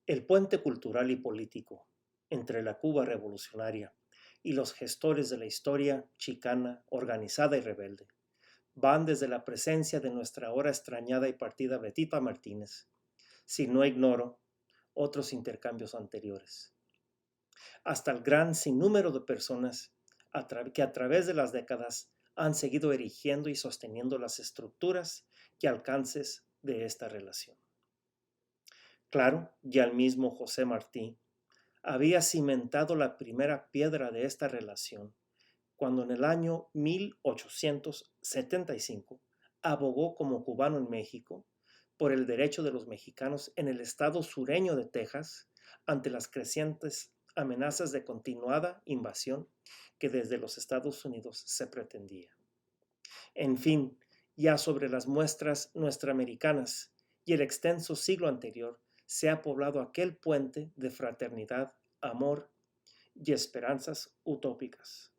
El puente cultural y político entre la Cuba revolucionaria y los gestores de la historia chicana organizada y rebelde van desde la presencia de nuestra ahora extrañada y partida Betita Martínez, si no ignoro otros intercambios anteriores, hasta el gran sinnúmero de personas que a través de las décadas han seguido erigiendo y sosteniendo las estructuras y alcances de esta relación. Claro, ya el mismo José Martí había cimentado la primera piedra de esta relación cuando en el año 1875 abogó como cubano en México por el derecho de los mexicanos en el estado sureño de Texas ante las crecientes amenazas de continuada invasión que desde los Estados Unidos se pretendía. En fin, ya sobre las muestras nuestroamericanas y el extenso siglo anterior se ha poblado aquel puente de fraternidad, amor y esperanzas utópicas.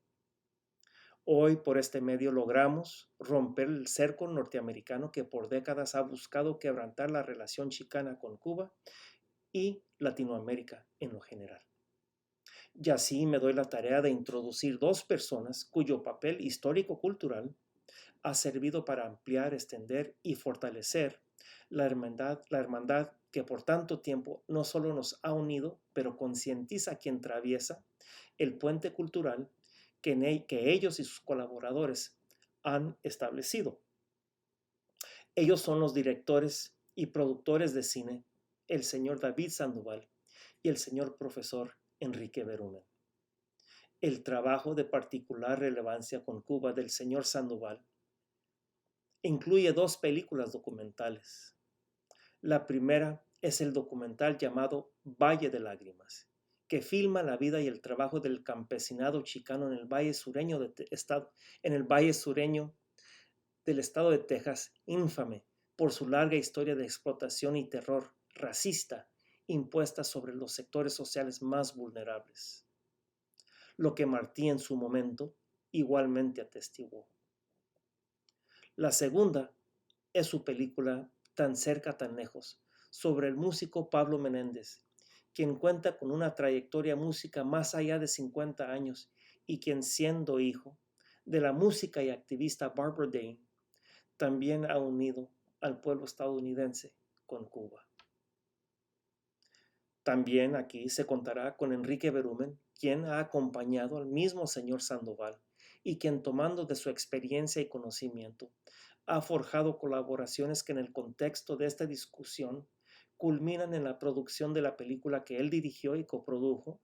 Hoy, por este medio, logramos romper el cerco norteamericano que por décadas ha buscado quebrantar la relación chicana con Cuba y Latinoamérica en lo general. Y así me doy la tarea de introducir dos personas cuyo papel histórico-cultural ha servido para ampliar, extender y fortalecer la hermandad que por tanto tiempo no solo nos ha unido, pero concientiza a quien atraviesa el puente cultural que ellos y sus colaboradores han establecido. Ellos son los directores y productores de cine, el señor David Sandoval y el señor profesor Enrique Berumen. El trabajo de particular relevancia con Cuba del señor Sandoval incluye dos películas documentales. La primera es el documental llamado Valle de Lágrimas, que filma la vida y el trabajo del campesinado chicano en el Valle Sureño del estado de Texas, ínfame por su larga historia de explotación y terror racista impuesta sobre los sectores sociales más vulnerables. Lo que Martí en su momento igualmente atestiguó. La segunda es su película Tan cerca, tan lejos, sobre el músico Pablo Menéndez, quien cuenta con una trayectoria música más allá de 50 años y quien, siendo hijo de la música y activista Barbara Dane, también ha unido al pueblo estadounidense con Cuba. También aquí se contará con Enrique Berumen, quien ha acompañado al mismo señor Sandoval y quien, tomando de su experiencia y conocimiento, ha forjado colaboraciones que en el contexto de esta discusión culminan en la producción de la película que él dirigió y coprodujo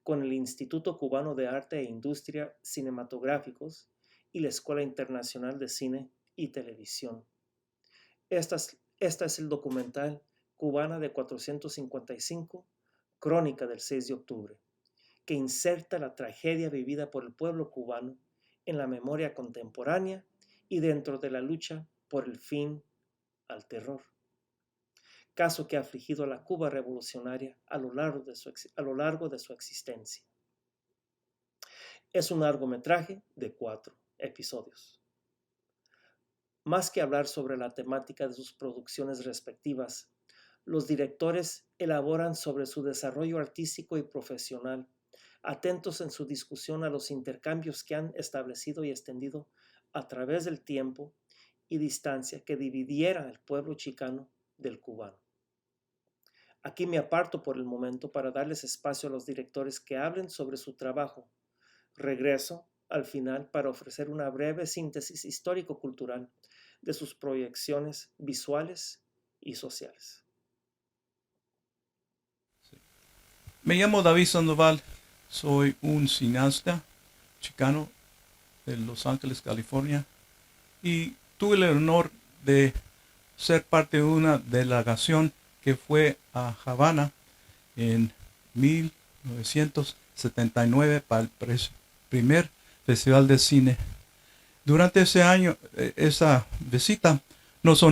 con el Instituto Cubano de Arte e Industria Cinematográficos y la Escuela Internacional de Cine y Televisión. Esta es el documental Cubana de 455, Crónica del 6 de octubre, que inserta la tragedia vivida por el pueblo cubano en la memoria contemporánea y dentro de la lucha por el fin al terror, caso que ha afligido a la Cuba revolucionaria a lo largo de su existencia. Es un largometraje de 4 episodios. Más que hablar sobre la temática de sus producciones respectivas, los directores elaboran sobre su desarrollo artístico y profesional, atentos en su discusión a los intercambios que han establecido y extendido a través del tiempo y distancia que dividiera el pueblo chicano del cubano. Aquí me aparto por el momento para darles espacio a los directores que hablen sobre su trabajo. Regreso al final para ofrecer una breve síntesis histórico-cultural de sus proyecciones visuales y sociales. Me llamo David Sandoval, soy un cineasta chicano de Los Ángeles, California, y tuve el honor de ser parte de una delegación que fue a Havana en 1979 para el primer Festival de Cine. Durante ese año, esa visita, nos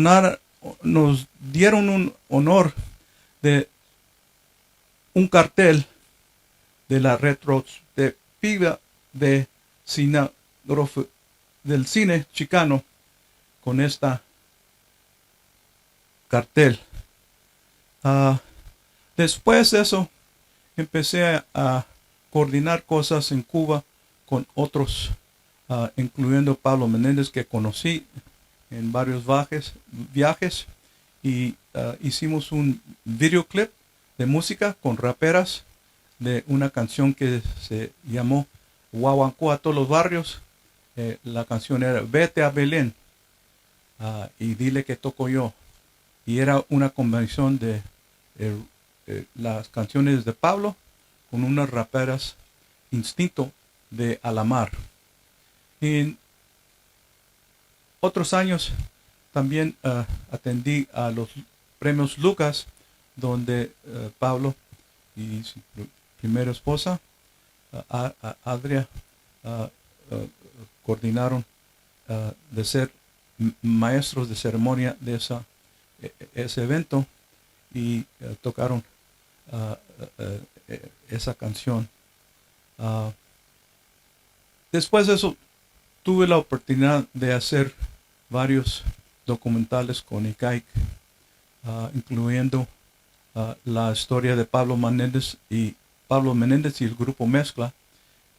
dieron un honor de un cartel de la retrospectiva de del cine chicano con esta cartel. Después de eso, empecé a coordinar cosas en Cuba con otros, incluyendo Pablo Menéndez, que conocí en varios viajes y hicimos un videoclip de música con raperas de una canción que se llamó Guaguancó a todos los barrios. La canción era Vete a Belén y dile que toco yo. Y era una combinación de las canciones de Pablo con unas raperas Instinto de Alamar. En otros años también atendí a los premios Lucas, donde Pablo y su primera esposa, Adria, coordinaron de ser maestros de ceremonia de ese evento y tocaron esa canción. Después de eso, tuve la oportunidad de hacer varios documentales con ICAIC, incluyendo la historia de Pablo Menéndez y el grupo Mezcla,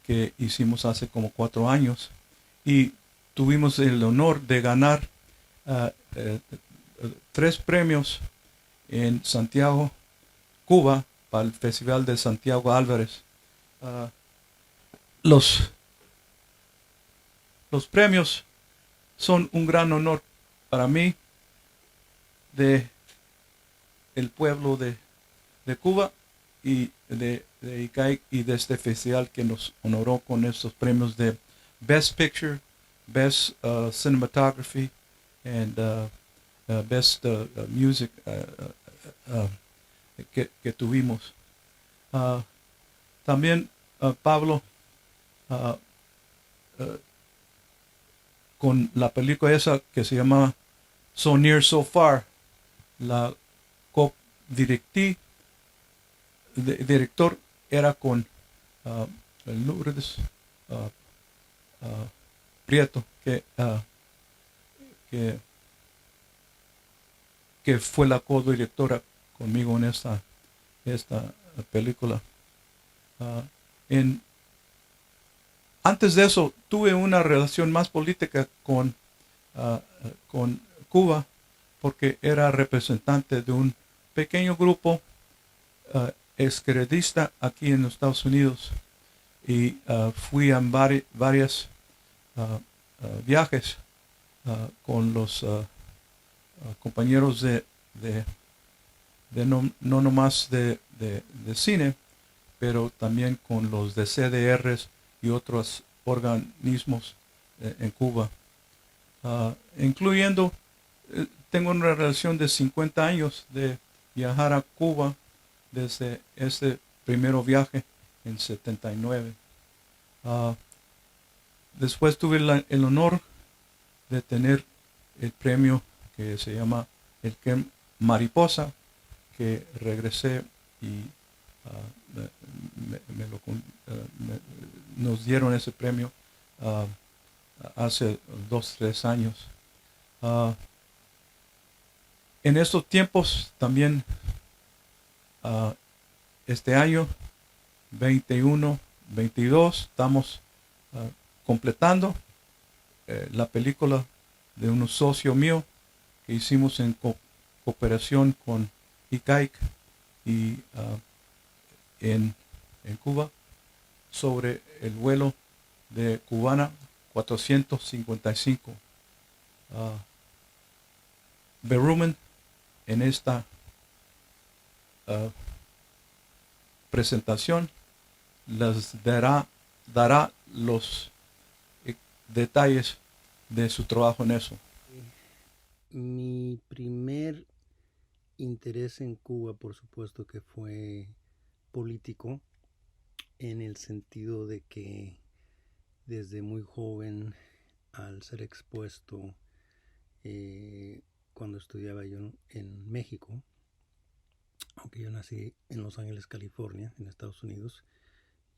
que hicimos hace como 4 años. Y tuvimos el honor de ganar 3 premios en Santiago, Cuba, para el Festival de Santiago Álvarez. Los premios son un gran honor para mí, de el pueblo de Cuba y de ICAIC y de este festival que nos honoró con estos premios de Best Picture, Best Cinematography and Best Music que tuvimos. También Pablo, con la película esa que se llama So Near So Far, la director era con Lourdes Prieto, que fue la co-directora conmigo en esta película. Antes de eso, tuve una relación más política con Cuba, porque era representante de un pequeño grupo izquierdista aquí en los Estados Unidos, y fui a varios viajes con los compañeros de no nomás de cine, pero también con los de CDRs y otros organismos en Cuba, incluyendo, tengo una relación de 50 años de viajar a Cuba desde ese primer viaje en 79. Después tuve el honor de tener el premio que se llama el Mariposa, que regresé y nos dieron ese premio hace 2-3 años. En estos tiempos también, este año 21-22, estamos completando la película de un socio mío que hicimos en cooperación con ICAIC y en Cuba, sobre el vuelo de Cubana 455. Berumen en esta presentación les dará los detalles de su trabajo en eso. Mi primer interés en Cuba, por supuesto que fue político, en el sentido de que desde muy joven, al ser expuesto, cuando estudiaba yo en México, aunque yo nací en Los Ángeles, California, en Estados Unidos,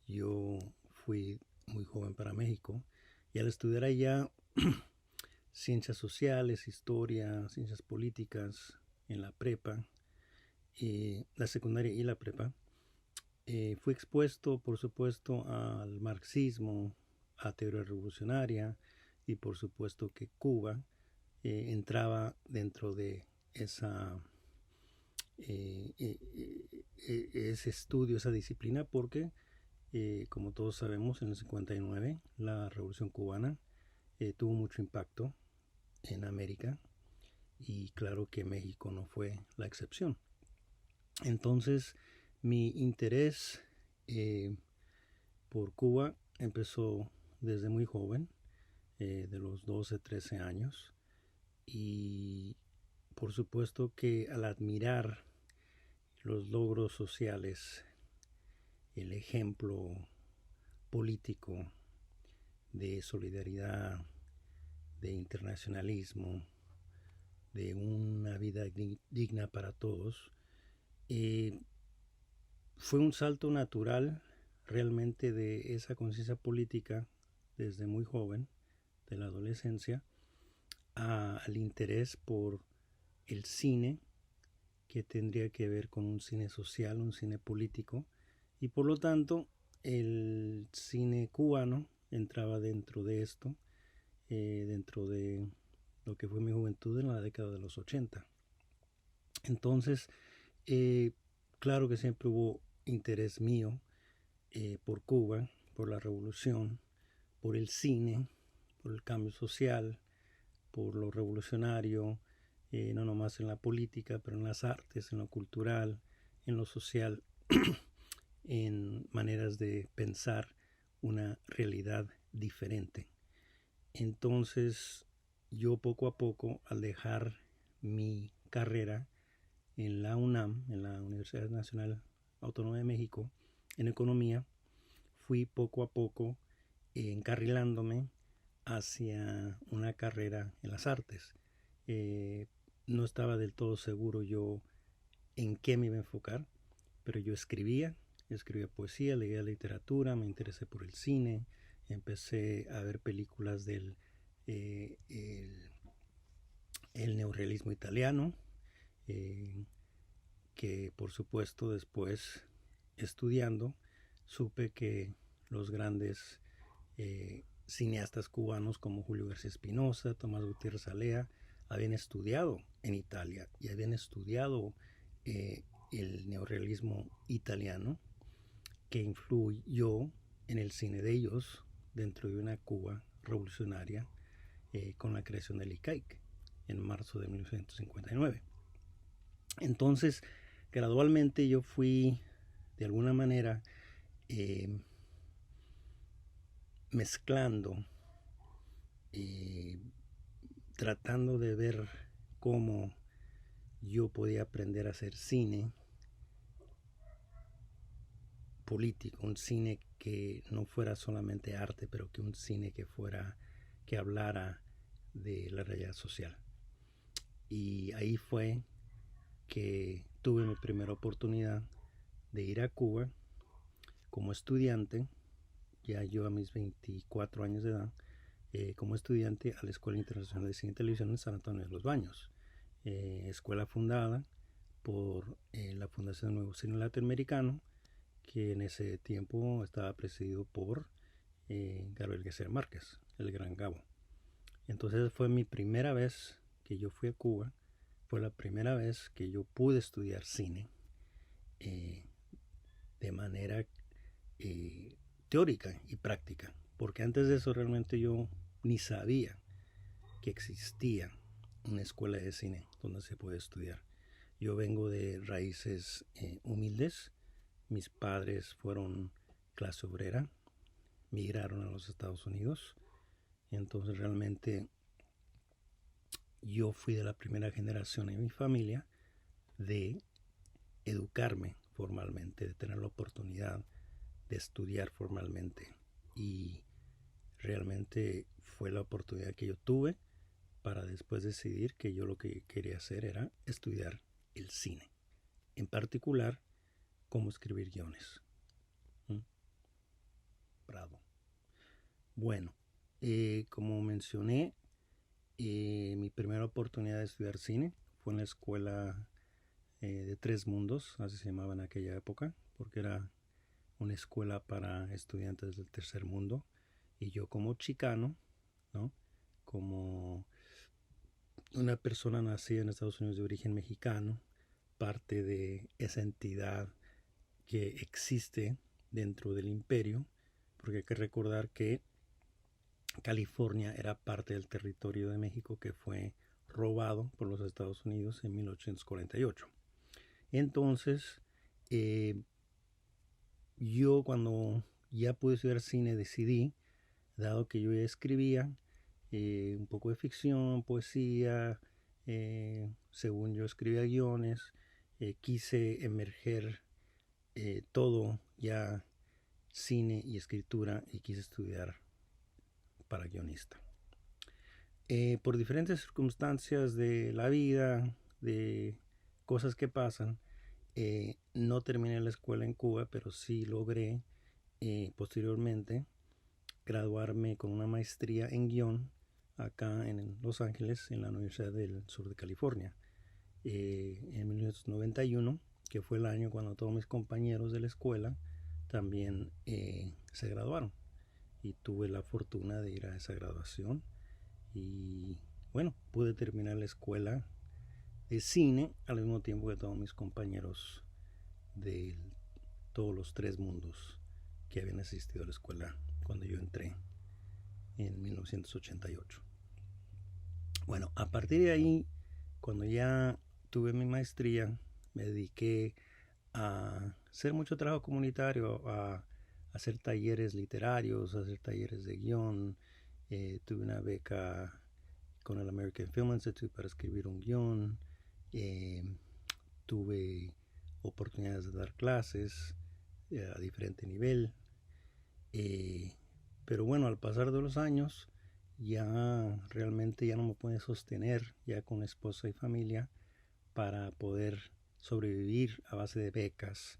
yo fui muy joven para México, y al estudiar allá ciencias sociales, historia, ciencias políticas en la prepa, la secundaria y la prepa, fui expuesto, por supuesto, al marxismo, a teoría revolucionaria, y por supuesto que Cuba entraba dentro de esa, ese estudio, esa disciplina, porque, como todos sabemos, en el 59 la Revolución Cubana tuvo mucho impacto en América, y claro que México no fue la excepción. Entonces, mi interés por Cuba empezó desde muy joven, de los 12, 13 años, y por supuesto que al admirar los logros sociales, el ejemplo político de solidaridad, de internacionalismo, de una vida digna para todos, fue un salto natural realmente de esa conciencia política desde muy joven, de la adolescencia, al interés por el cine, que tendría que ver con un cine social, un cine político, y por lo tanto el cine cubano entraba dentro de esto, dentro de lo que fue mi juventud en la década de los 80. Entonces, claro que siempre hubo interés mío por Cuba, por la revolución, por el cine, por el cambio social, por lo revolucionario, no nomás en la política, pero en las artes, en lo cultural, en lo social, en maneras de pensar una realidad diferente. Entonces, yo poco a poco, al dejar mi carrera en la UNAM, en la Universidad Nacional Autónoma de México, en economía, fui poco a poco encarrilándome hacia una carrera en las artes. No estaba del todo seguro yo en qué me iba a enfocar, pero yo escribía poesía, leía literatura, me interesé por el cine, empecé a ver películas del el neorrealismo italiano, que por supuesto después, estudiando, supe que los grandes cineastas cubanos como Julio García Espinosa, Tomás Gutiérrez Alea, habían estudiado en Italia y habían estudiado el neorrealismo italiano, que influyó en el cine de ellos dentro de una Cuba revolucionaria, con la creación del ICAIC en marzo de 1959. Entonces, gradualmente yo fui, de alguna manera, mezclando, tratando de ver cómo yo podía aprender a hacer cine político, un cine que no fuera solamente arte, pero que un cine que hablara de la realidad social. Y ahí fue que tuve mi primera oportunidad de ir a Cuba como estudiante, ya yo a mis 24 años de edad, como estudiante a la Escuela Internacional de Cine y Televisión en San Antonio de los Baños, escuela fundada por la Fundación Nuevo Cine Latinoamericano, que en ese tiempo estaba presidido por Gabriel García Márquez, el Gran Gabo. Entonces fue mi primera vez que yo fui a Cuba, fue la primera vez que yo pude estudiar cine de manera teórica y práctica, porque antes de eso realmente yo ni sabía que existía una escuela de cine donde se puede estudiar. Yo vengo de raíces humildes. Mis padres fueron clase obrera, migraron a los Estados Unidos, entonces realmente yo fui de la primera generación en mi familia de educarme formalmente, de tener la oportunidad de estudiar formalmente, y realmente fue la oportunidad que yo tuve para después decidir que yo lo que quería hacer era estudiar el cine, en particular cómo escribir guiones. Bravo. Bueno, como mencioné, mi primera oportunidad de estudiar cine fue en la Escuela de Tres Mundos, así se llamaba en aquella época, porque era una escuela para estudiantes del tercer mundo. Y yo como chicano, ¿no? Como una persona nacida en Estados Unidos de origen mexicano, parte de esa entidad que existe dentro del imperio, porque hay que recordar que California era parte del territorio de México que fue robado por los Estados Unidos en 1848. Entonces, yo cuando ya pude estudiar cine decidí, dado que yo ya escribía un poco de ficción, poesía, según yo escribía guiones, quise emerger todo ya cine y escritura y quise estudiar para guionista. Por diferentes circunstancias de la vida, de cosas que pasan, no terminé la escuela en Cuba, pero sí logré posteriormente graduarme con una maestría en guión acá en Los Ángeles, en la Universidad del Sur de California, en 1991, que fue el año cuando todos mis compañeros de la escuela también se graduaron. Y tuve la fortuna de ir a esa graduación. Y bueno, pude terminar la escuela de cine al mismo tiempo que todos mis compañeros de todos los tres mundos que habían asistido a la escuela cuando yo entré en 1988. Bueno, a partir de ahí, cuando ya tuve mi maestría, me dediqué a hacer mucho trabajo comunitario, a hacer talleres literarios, a hacer talleres de guión. Tuve una beca con el American Film Institute para escribir un guión. Tuve oportunidades de dar clases a diferente nivel. Pero bueno, al pasar de los años, ya realmente ya no me pude sostener ya con esposa y familia para poder sobrevivir a base de becas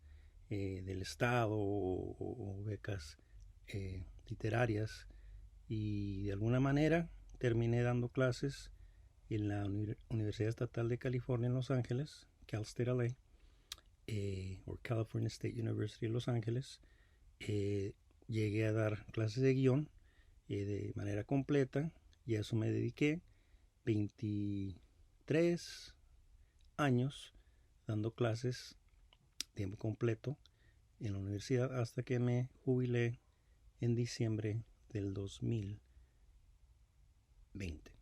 del Estado o becas literarias, y de alguna manera terminé dando clases en la Universidad Estatal de California en Los Ángeles, Cal State LA, o California State University en Los Ángeles. Llegué a dar clases de guión de manera completa y a eso me dediqué 23 años dando clases tiempo completo en la universidad hasta que me jubilé en diciembre del 2020.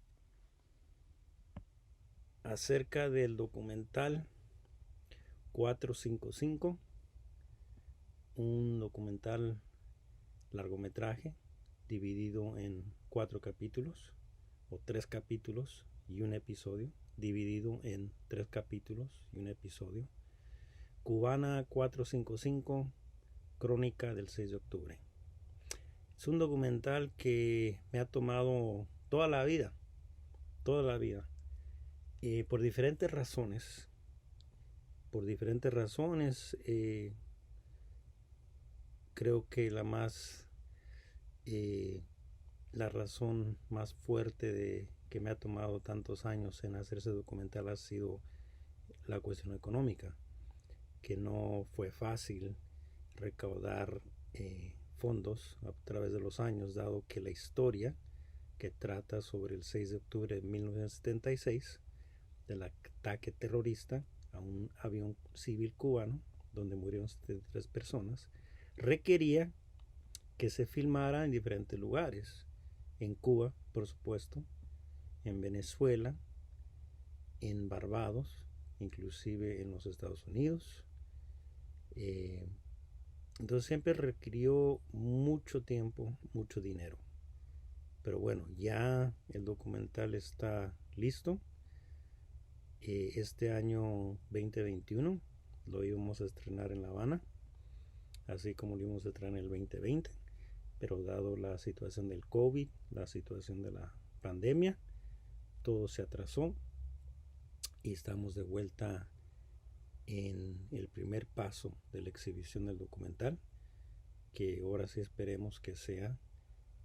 Acerca del documental 455, un documental largometraje dividido en 4 capítulos o 3 capítulos y un episodio, dividido en 3 capítulos y un episodio. Cubana 455, Crónica del 6 de octubre. Es un documental que me ha tomado toda la vida, por diferentes razones. Creo que la razón más fuerte que me ha tomado tantos años en hacer ese documental ha sido la cuestión económica, que no fue fácil recaudar fondos a través de los años, dado que la historia que trata sobre el 6 de octubre de 1976, del ataque terrorista a un avión civil cubano, donde murieron 73 personas, requería que se filmara en diferentes lugares. En Cuba, por supuesto, en Venezuela, en Barbados, inclusive en los Estados Unidos. Entonces siempre requirió mucho tiempo, mucho dinero. Pero bueno, ya el documental está listo. Este año 2021 lo íbamos a estrenar en La Habana, así como lo íbamos a estrenar en el 2020, pero dado la situación del COVID, la situación de la pandemia, todo se atrasó y estamos de vuelta en el primer paso de la exhibición del documental, que ahora sí esperemos que sea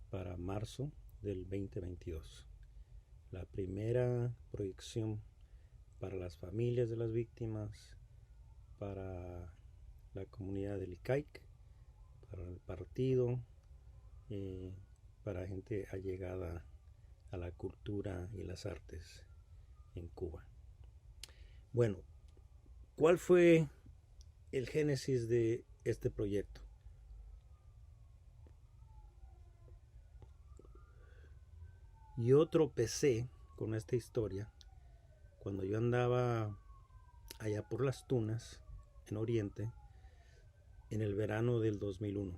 para marzo del 2022. La primera proyección para las familias de las víctimas, para la comunidad de Licaic, para el partido, para gente allegada a la cultura y las artes en Cuba. Bueno, ¿cuál fue el génesis de este proyecto? Yo tropecé con esta historia cuando yo andaba allá por las Tunas, en Oriente, en el verano del 2001.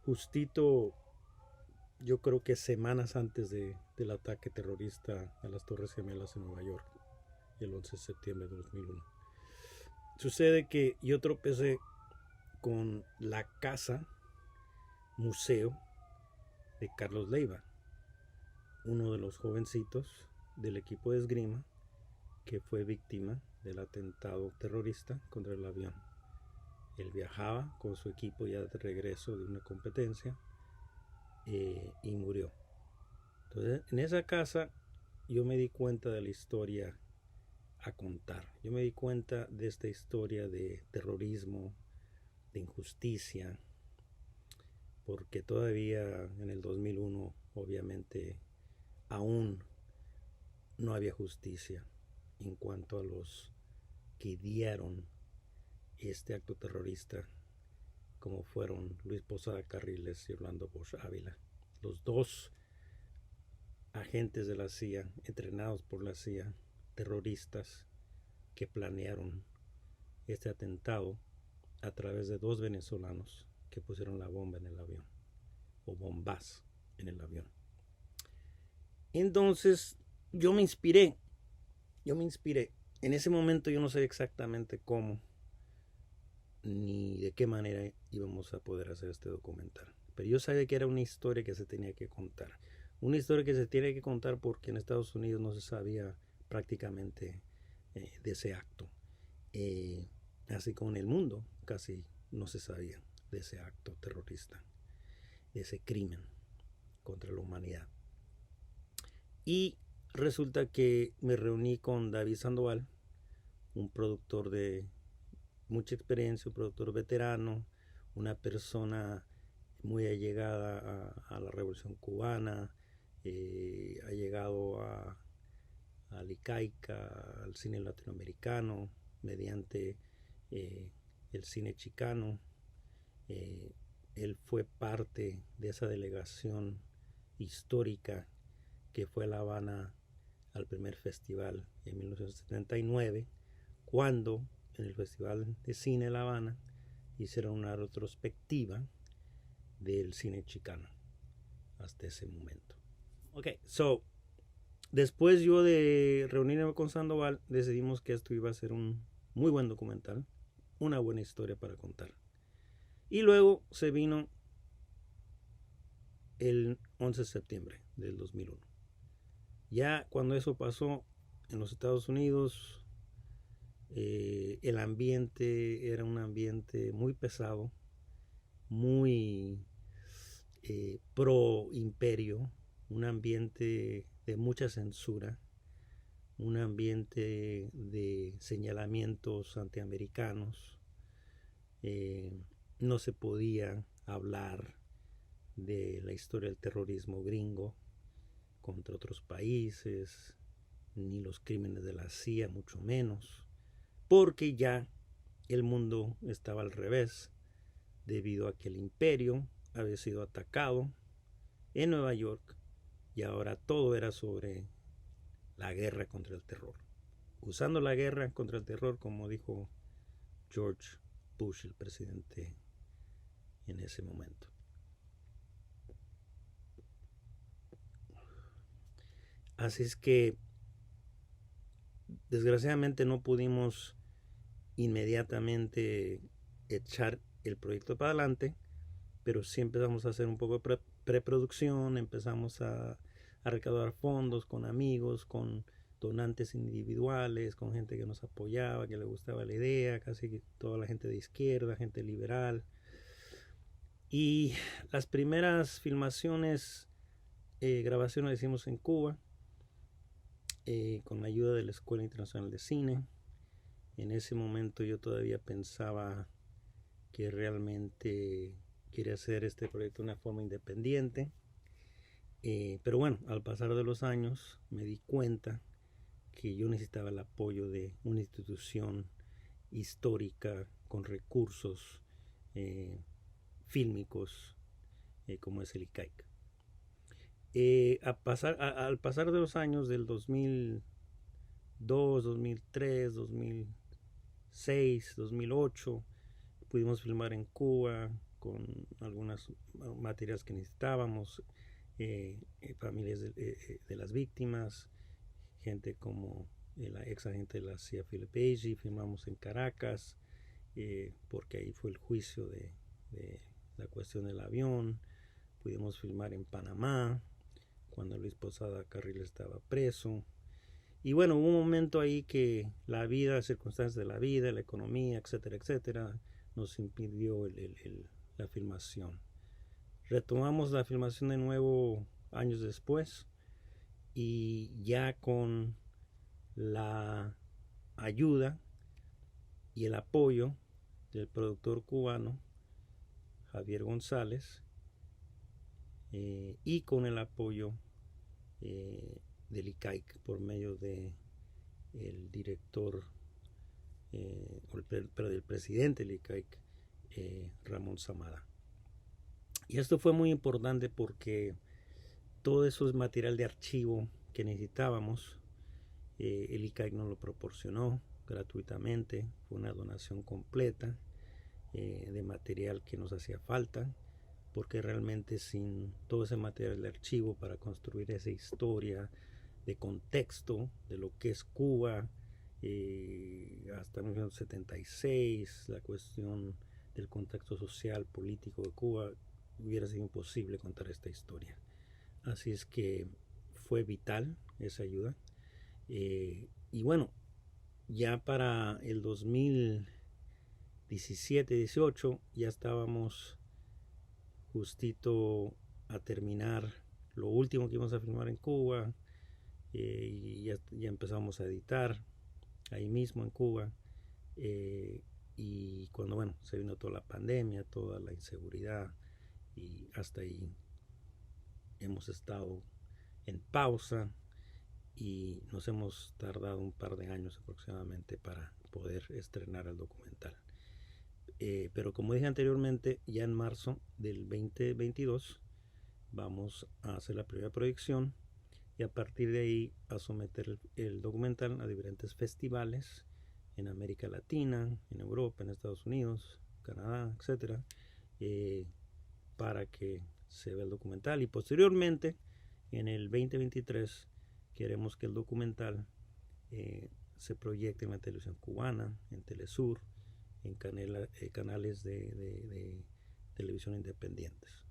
Justito, yo creo que semanas antes del ataque terrorista a las Torres Gemelas en Nueva York, el 11 de septiembre de 2001. Sucede que yo tropecé con la casa museo de Carlos Leiva, uno de los jovencitos del equipo de esgrima que fue víctima del atentado terrorista contra el avión. Él viajaba con su equipo ya de regreso de una competencia y murió. Entonces, en esa casa yo me di cuenta de la historia a contar. Yo me di cuenta de esta historia de terrorismo, de injusticia, porque todavía en el 2001 obviamente aún no había justicia en cuanto a los que dieron este acto terrorista, como fueron Luis Posada Carriles y Orlando Bosch Ávila, los dos agentes de la CIA, entrenados por la CIA, terroristas que planearon este atentado a través de dos venezolanos que pusieron la bomba en el avión, o bombas en el avión. Entonces yo me inspiré. En ese momento yo no sé exactamente cómo ni de qué manera íbamos a poder hacer este documental, pero yo sabía que era una historia que se tenía que contar. Una historia que se tiene que contar porque en Estados Unidos no se sabía prácticamente de ese acto. Así como en el mundo casi no se sabía de ese acto terrorista, de ese crimen contra la humanidad. Y resulta que me reuní con David Sandoval, un productor de mucha experiencia, un productor veterano, una persona muy allegada a la Revolución Cubana, ha llegado a Licaica, al cine latinoamericano, mediante el cine chicano. Él fue parte de esa delegación histórica que fue a La Habana al primer festival en 1979, cuando en el Festival de Cine de La Habana hicieron una retrospectiva del cine chicano hasta ese momento. So después yo de reunirme con Sandoval, decidimos que esto iba a ser un muy buen documental, una buena historia para contar. Y luego se vino el 11 de septiembre del 2001. Ya cuando eso pasó en los Estados Unidos, el ambiente era un ambiente muy pesado, muy pro imperio, un ambiente de mucha censura, un ambiente de señalamientos antiamericanos. No se podía hablar de la historia del terrorismo gringo contra otros países, ni los crímenes de la CIA, mucho menos, porque ya el mundo estaba al revés, debido a que el imperio había sido atacado en Nueva York y ahora todo era sobre la guerra contra el terror. Usando la guerra contra el terror, como dijo George Bush, el presidente en ese momento. Así es que desgraciadamente no pudimos inmediatamente echar el proyecto para adelante, pero sí empezamos a hacer un poco de preproducción, empezamos a recaudar fondos con amigos, con donantes individuales, con gente que nos apoyaba, que le gustaba la idea, casi toda la gente de izquierda, gente liberal. Y las primeras filmaciones, grabaciones las hicimos en Cuba, con la ayuda de la Escuela Internacional de Cine. En ese momento yo todavía pensaba que realmente quería hacer este proyecto de una forma independiente. Pero bueno, al pasar de los años me di cuenta que yo necesitaba el apoyo de una institución histórica con recursos fílmicos como es el ICAIC. Al pasar de los años del 2002, 2003, 2006, 2008, pudimos filmar en Cuba con algunas materias que necesitábamos, familias de las víctimas, gente como la ex agente de la CIA Philip Agee. Filmamos en Caracas, porque ahí fue el juicio de la cuestión del avión. Pudimos filmar en Panamá, cuando Luis Posada Carril estaba preso. Y bueno, hubo un momento ahí que la vida, las circunstancias de la vida, la economía, etcétera, etcétera, nos impidió la filmación. Retomamos la filmación de nuevo años después, y ya con la ayuda y el apoyo del productor cubano Javier González, y con el apoyo del ICAIC por medio de el director, pero del presidente del ICAIC, Ramón Samara. Y esto fue muy importante porque todo eso es material de archivo que necesitábamos. El ICAIC nos lo proporcionó gratuitamente, fue una donación completa de material que nos hacía falta, porque realmente sin todo ese material de archivo para construir esa historia de contexto de lo que es Cuba, hasta 1976, la cuestión del contexto social, político de Cuba, hubiera sido imposible contar esta historia. Así es que fue vital esa ayuda. Y bueno, ya para el 2017-18 ya estábamos justito a terminar lo último que íbamos a filmar en Cuba, y ya empezamos a editar ahí mismo en Cuba, y cuando bueno, se vino toda la pandemia, toda la inseguridad, y hasta ahí hemos estado en pausa, y nos hemos tardado un par de años aproximadamente para poder estrenar el documental. Pero como dije anteriormente, ya en marzo del 2022 vamos a hacer la primera proyección, y a partir de ahí a someter el documental a diferentes festivales en América Latina, en Europa, en Estados Unidos, Canadá, etcétera, para que se vea el documental. Y posteriormente, en el 2023, queremos que el documental se proyecte en la televisión cubana, en Telesur, en canales de televisión independientes.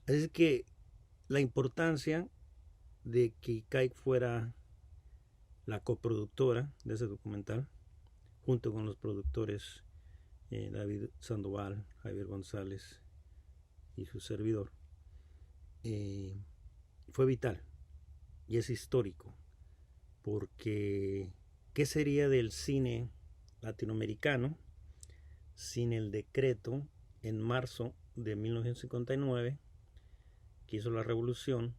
Así que la importancia de que ICAIC fuera la coproductora de ese documental, junto con los productores David Sandoval, Javier González y su servidor, fue vital y es histórico, porque ¿qué sería del cine latinoamericano sin el decreto en marzo de 1959 que hizo la revolución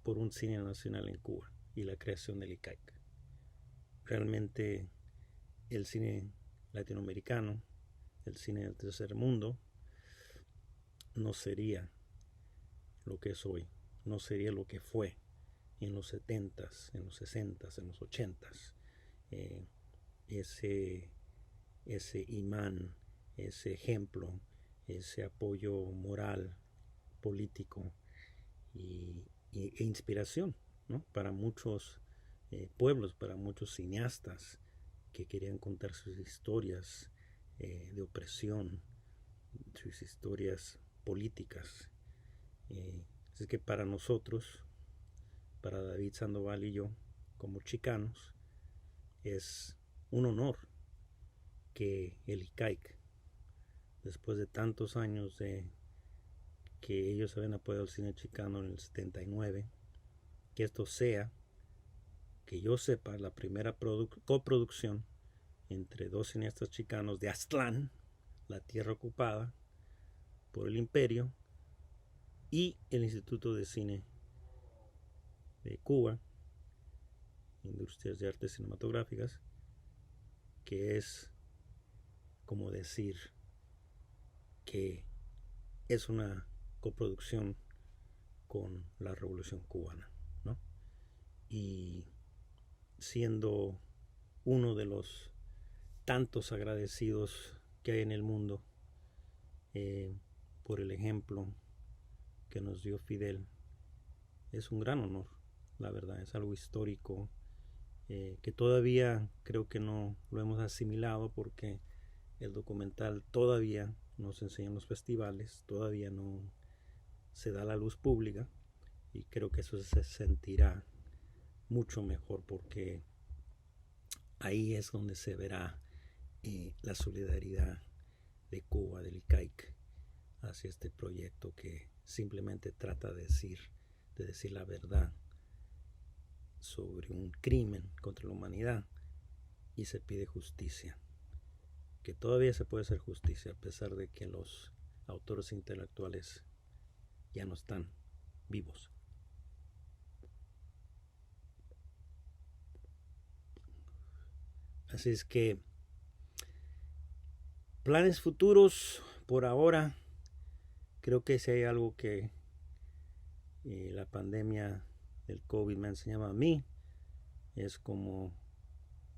por un cine nacional en Cuba y la creación del ICAIC? Realmente el cine latinoamericano, el cine del tercer mundo, no sería lo que es hoy, no sería lo que fue en los 70s, en los 60s, en los 80s. Ese imán, ese ejemplo, ese apoyo moral, político e inspiración, ¿no?, para muchos pueblos, para muchos cineastas que querían contar sus historias de opresión, sus historias políticas. Así que para nosotros, para David Sandoval y yo, como chicanos, es un honor que el ICAIC, después de tantos años de que ellos habían apoyado el cine chicano en el 79, que esto sea que yo sepa, la primera coproducción entre dos cineastas chicanos de Aztlán, la tierra ocupada por el imperio, y el Instituto de Cine de Cuba, Industrias de Artes Cinematográficas, que es como decir que es una coproducción con la Revolución Cubana, ¿no? Y siendo uno de los tantos agradecidos que hay en el mundo por el ejemplo que nos dio Fidel, es un gran honor, la verdad, es algo histórico que todavía creo que no lo hemos asimilado porque el documental todavía no se enseña en los festivales, todavía no se da a la luz pública, y creo que eso se sentirá mucho mejor porque ahí es donde se verá la solidaridad de Cuba, del ICAIC, hacia este proyecto que simplemente trata de decir la verdad sobre un crimen contra la humanidad, y se pide justicia, que todavía se puede hacer justicia a pesar de que los autores intelectuales ya no están vivos. Así es que planes futuros por ahora, creo que si hay algo que la pandemia del COVID me ha enseñado a mí, es como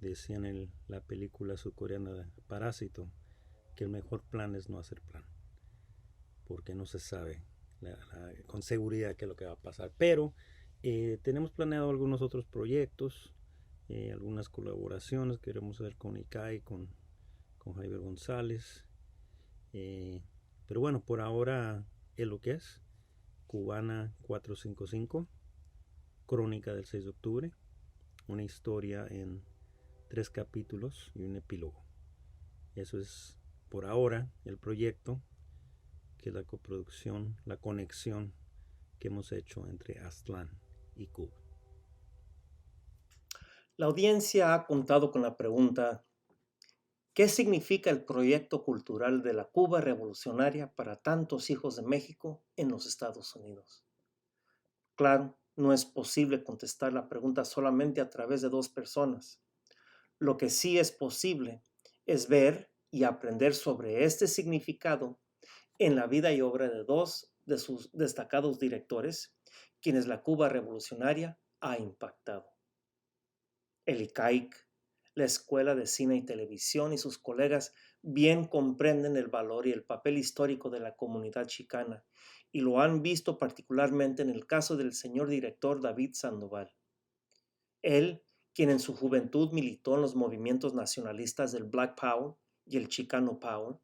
decían en la película surcoreana de Parásito, que el mejor plan es no hacer plan, porque no se sabe con seguridad qué es lo que va a pasar. Pero tenemos planeado algunos otros proyectos, algunas colaboraciones que queremos hacer con ICAI, con Javier González. Pero bueno, por ahora es lo que es. Cubana 455, Crónica del 6 de octubre, una historia en 3 capítulos y un epílogo. Eso es por ahora el proyecto, que es la coproducción, la conexión que hemos hecho entre Aztlán y Cuba. La audiencia ha contado con la pregunta: ¿qué significa el proyecto cultural de la Cuba revolucionaria para tantos hijos de México en los Estados Unidos? Claro, no es posible contestar la pregunta solamente a través de dos personas. Lo que sí es posible es ver y aprender sobre este significado en la vida y obra de dos de sus destacados directores, quienes la Cuba revolucionaria ha impactado. El ICAIC, la Escuela de Cine y Televisión, y sus colegas bien comprenden el valor y el papel histórico de la comunidad chicana, y lo han visto particularmente en el caso del señor director David Sandoval. Él, quien en su juventud militó en los movimientos nacionalistas del Black Power y el Chicano Power,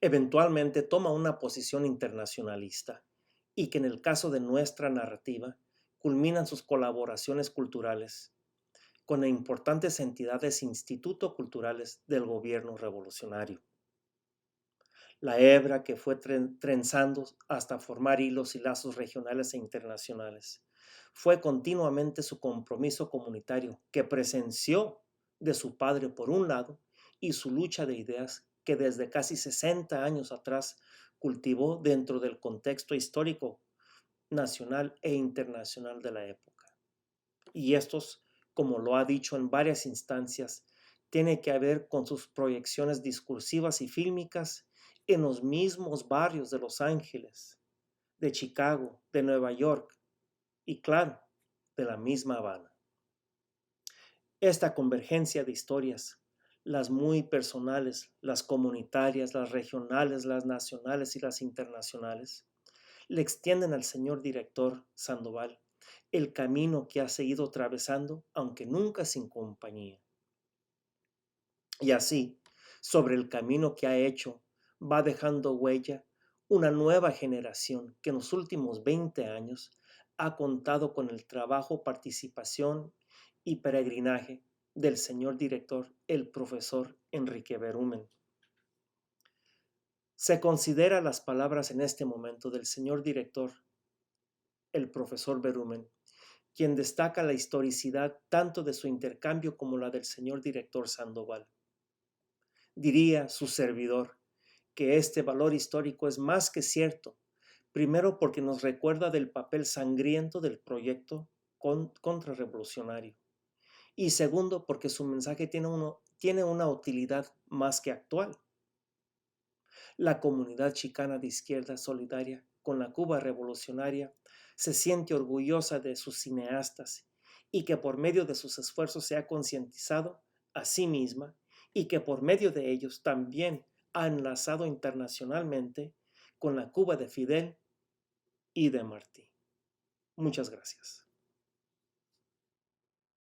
eventualmente toma una posición internacionalista, y que en el caso de nuestra narrativa culminan sus colaboraciones culturales con importantes entidades e institutos culturales del gobierno revolucionario. La hebra que fue trenzando hasta formar hilos y lazos regionales e internacionales fue continuamente su compromiso comunitario, que presenció de su padre por un lado, y su lucha de ideas que desde casi 60 años atrás cultivó dentro del contexto histórico nacional e internacional de la época. Y estos, como lo ha dicho en varias instancias, tiene que ver con sus proyecciones discursivas y fílmicas en los mismos barrios de Los Ángeles, de Chicago, de Nueva York y, claro, de la misma Habana. Esta convergencia de historias, las muy personales, las comunitarias, las regionales, las nacionales y las internacionales, le extienden al señor director Sandoval el camino que ha seguido atravesando, aunque nunca sin compañía. Y así, sobre el camino que ha hecho, va dejando huella una nueva generación que en los últimos 20 años ha contado con el trabajo, participación y peregrinaje del señor director, el profesor Enrique Berumen. Se considera las palabras en este momento del señor director, el profesor Berumen, quien destaca la historicidad tanto de su intercambio como la del señor director Sandoval. Diría su servidor que este valor histórico es más que cierto, primero porque nos recuerda del papel sangriento del proyecto contrarrevolucionario, y segundo porque su mensaje tiene una utilidad más que actual. La comunidad chicana de izquierda solidaria con la Cuba revolucionaria se siente orgullosa de sus cineastas y que por medio de sus esfuerzos se ha concientizado a sí misma y que por medio de ellos también ha enlazado internacionalmente con la Cuba de Fidel y de Martí. Muchas gracias.